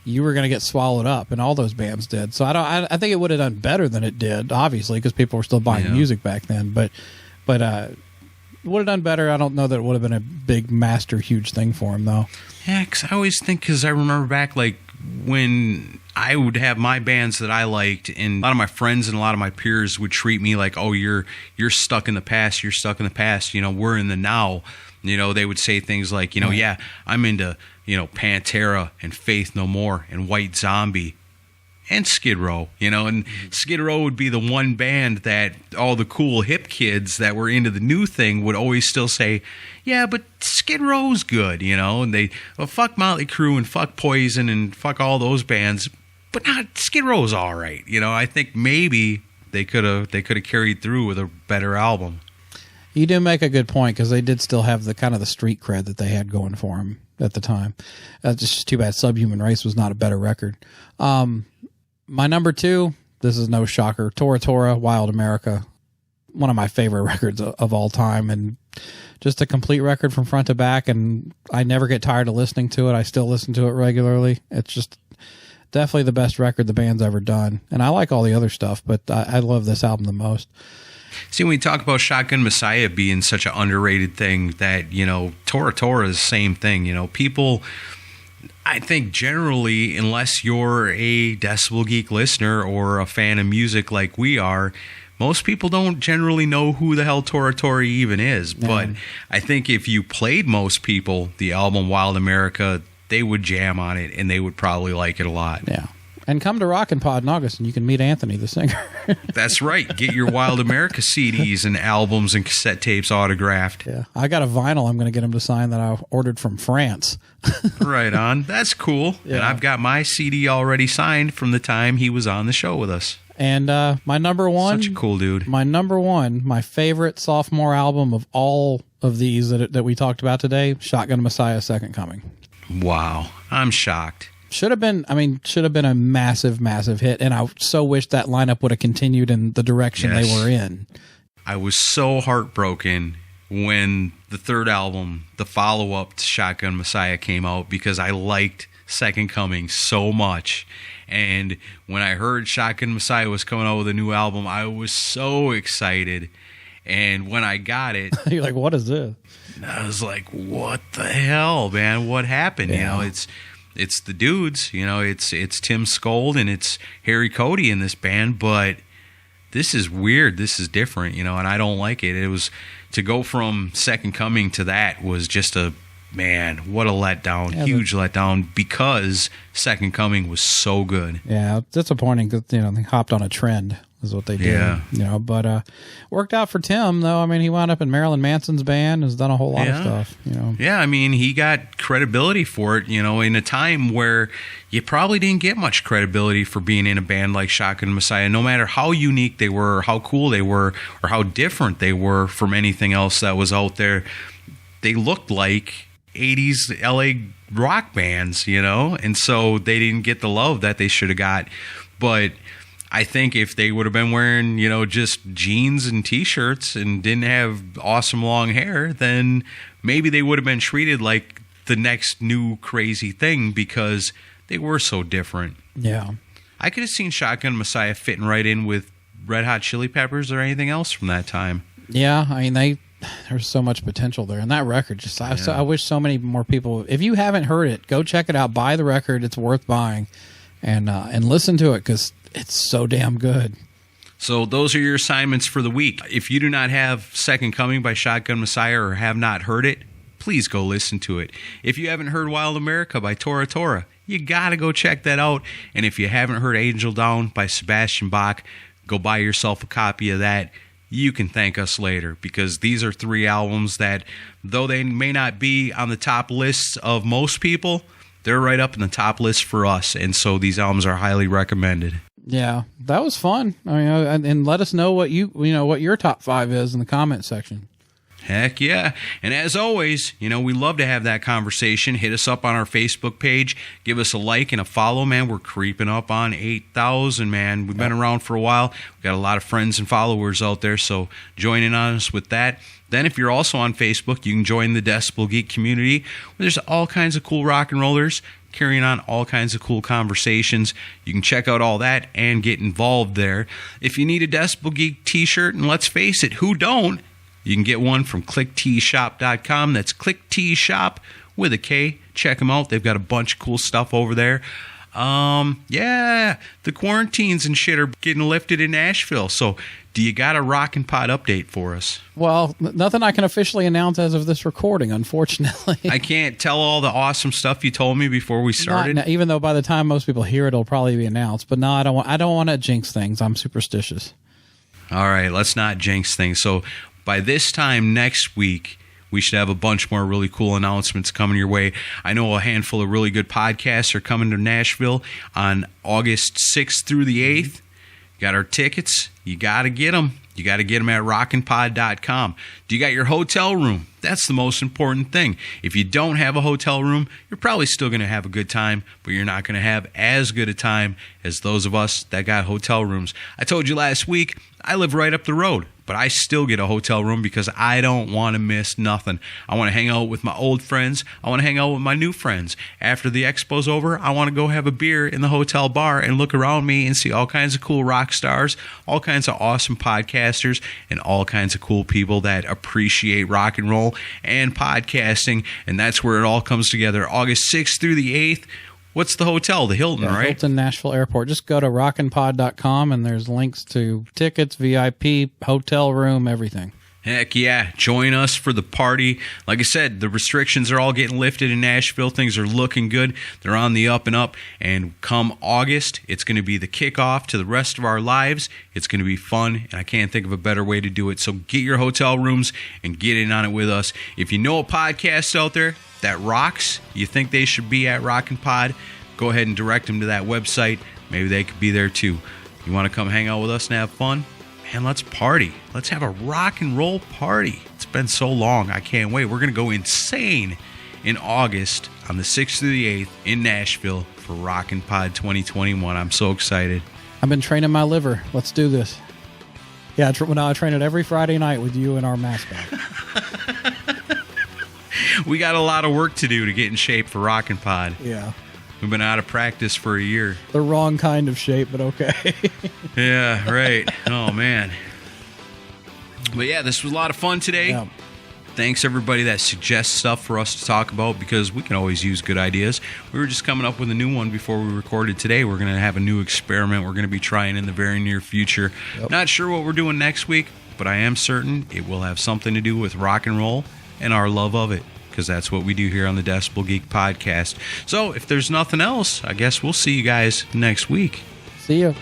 you were going to get swallowed up, and all those bands did. So I think it would have done better than it did, obviously, because people were still buying music back then. But it would have done better. I don't know that it would have been a big, huge thing for him, though. Yeah, because I always think, because I remember back, like, when I would have my bands that I liked, and a lot of my friends and a lot of my peers would treat me like, oh, you're stuck in the past, we're in the now. They would say things like, yeah, I'm into, Pantera and Faith No More and White Zombie and Skid Row, and Skid Row would be the one band that all the cool hip kids that were into the new thing would always still say, yeah, but Skid Row's good, and they, fuck Motley Crue and fuck Poison and fuck all those bands, but not Skid Row's all right. I think maybe they could have carried through with a better album. You do make a good point, because they did still have the kind of the street cred that they had going for them at the time. It's just too bad Subhuman Race was not a better record. My number 2, this is no shocker, Tora Tora, Wild America. One of my favorite records of all time, and just a complete record from front to back, and I never get tired of listening to it. I still listen to it regularly. It's just definitely the best record the band's ever done. And I like all the other stuff, but I love this album the most. See, when we talk about Shotgun Messiah being such an underrated thing, that, Tora Tora is the same thing. People, I think generally, unless you're a Decibel Geek listener or a fan of music like we are, most people don't generally know who the hell Tora Tora even is. Yeah. But I think if you played most people the album Wild America, they would jam on it, and they would probably like it a lot. Yeah. And come to Rockin' Pod in August, and you can meet Anthony, the singer. That's right. Get your Wild America CDs and albums and cassette tapes autographed. Yeah, I got a vinyl I'm going to get him to sign that I ordered from France. Right on. That's cool. Yeah. And I've got my CD already signed from the time he was on the show with us. And my number 1... Such a cool dude. My number 1, my favorite sophomore album of all of these that we talked about today, Shotgun Messiah, Second Coming. Wow. I'm shocked. Should have been a massive, massive hit, and I so wish that lineup would have continued in the direction they were in. I was so heartbroken when the third album, the follow-up to Shotgun Messiah, came out, because I liked Second Coming so much. And when I heard Shotgun Messiah was coming out with a new album, I was so excited. And when I got it... You're like, what is this? I was like, what the hell, man? What happened? Yeah. It's the dudes, it's Tim Skold and it's Harry Cody in this band, but this is weird. This is different, and I don't like it. It was, to go from Second Coming to that was just what a letdown, huge letdown, because Second Coming was so good. Yeah, it's disappointing because, they hopped on a trend. Is what they did. Yeah. But worked out for Tim, though. I mean, he wound up in Marilyn Manson's band, has done a whole lot of stuff. Yeah, I mean, he got credibility for it, in a time where you probably didn't get much credibility for being in a band like Shotgun Messiah, no matter how unique they were, or how cool they were, or how different they were from anything else that was out there. They looked like 80s LA rock bands, and so they didn't get the love that they should have got. But I think if they would have been wearing, just jeans and T-shirts and didn't have awesome long hair, then maybe they would have been treated like the next new crazy thing, because they were so different. Yeah. I could have seen Shotgun Messiah fitting right in with Red Hot Chili Peppers or anything else from that time. Yeah, I mean, there's so much potential there. And that record, I wish so many more people, if you haven't heard it, go check it out. Buy the record. It's worth buying. And listen to it because it's so damn good. So those are your assignments for the week. If you do not have Second Coming by Shotgun Messiah or have not heard it, please go listen to it. If you haven't heard Wild America by Tora Tora, you got to go check that out. And if you haven't heard Angel Down by Sebastian Bach, go buy yourself a copy of that. You can thank us later, because these are 3 albums that, though they may not be on the top lists of most people, they're right up in the top list for us. And so these albums are highly recommended. Yeah, that was fun. I mean, and let us know what what your top 5 is in the comment section. Heck yeah. And as always, we love to have that conversation. Hit us up on our Facebook page. Give us a like and a follow, man. We're creeping up on 8,000, man. We've been around for a while. We've got a lot of friends and followers out there, so join in on us with that. Then if you're also on Facebook, you can join the Decibel Geek community, where there's all kinds of cool rock and rollers carrying on all kinds of cool conversations. You can check out all that and get involved there. If you need a Decibel Geek t-shirt, and let's face it, who don't? You can get one from clickteeshop.com. That's clickteeshop with a K. Check them out. They've got a bunch of cool stuff over there. The quarantines and shit are getting lifted in Nashville. So do you got a Rockin' Pod update for us? Well, nothing I can officially announce as of this recording, unfortunately. I can't tell all the awesome stuff you told me before we started. Even though by the time most people hear it, it'll probably be announced. But no, I don't want to jinx things. I'm superstitious. All right, let's not jinx things. So by this time next week, we should have a bunch more really cool announcements coming your way. I know a handful of really good podcasts are coming to Nashville on August 6th through the 8th. Got our tickets. You got to get them. You got to get them at rockinpod.com. Do you got your hotel room? That's the most important thing. If you don't have a hotel room, you're probably still going to have a good time, but you're not going to have as good a time as those of us that got hotel rooms. I told you last week, I live right up the road, but I still get a hotel room because I don't want to miss nothing. I want to hang out with my old friends. I want to hang out with my new friends. After the expo's over, I want to go have a beer in the hotel bar and look around me and see all kinds of cool rock stars, all kinds of awesome podcasters, and all kinds of cool people that appreciate rock and roll and podcasting. And that's where it all comes together. August 6th through the 8th. What's the hotel? The Hilton, right? Hilton Nashville Airport. Just go to rockinpod.com and there's links to tickets, VIP, hotel room, everything. Heck yeah. Join us for the party. Like I said, the restrictions are all getting lifted in Nashville. Things are looking good. They're on the up and up. And come August, it's going to be the kickoff to the rest of our lives. It's going to be fun, and I can't think of a better way to do it. So get your hotel rooms and get in on it with us. If you know a podcast out there that rocks, you think they should be at Rockin' Pod, go ahead and direct them to that website. Maybe they could be there too. You want to come hang out with us and have fun? Man, let's party. Let's have a rock and roll party. It's been so long. I can't wait. We're going to go insane in August on the 6th through the 8th in Nashville for Rockin' Pod 2021. I'm so excited. I've been training my liver. Let's do this. Yeah, I train it every Friday night with you and our mascot. We got a lot of work to do to get in shape for Rockin' Pod. Yeah. We've been out of practice for a year. The wrong kind of shape, but okay. Yeah, right. Oh, man. But yeah, this was a lot of fun today. Yeah. Thanks, everybody that suggests stuff for us to talk about, because we can always use good ideas. We were just coming up with a new one before we recorded today. We're going to have a new experiment we're going to be trying in the very near future. Yep. Not sure what we're doing next week, but I am certain it will have something to do with rock and roll and our love of it, because that's what we do here on the Decibel Geek podcast. So if there's nothing else, I guess we'll see you guys next week. See you.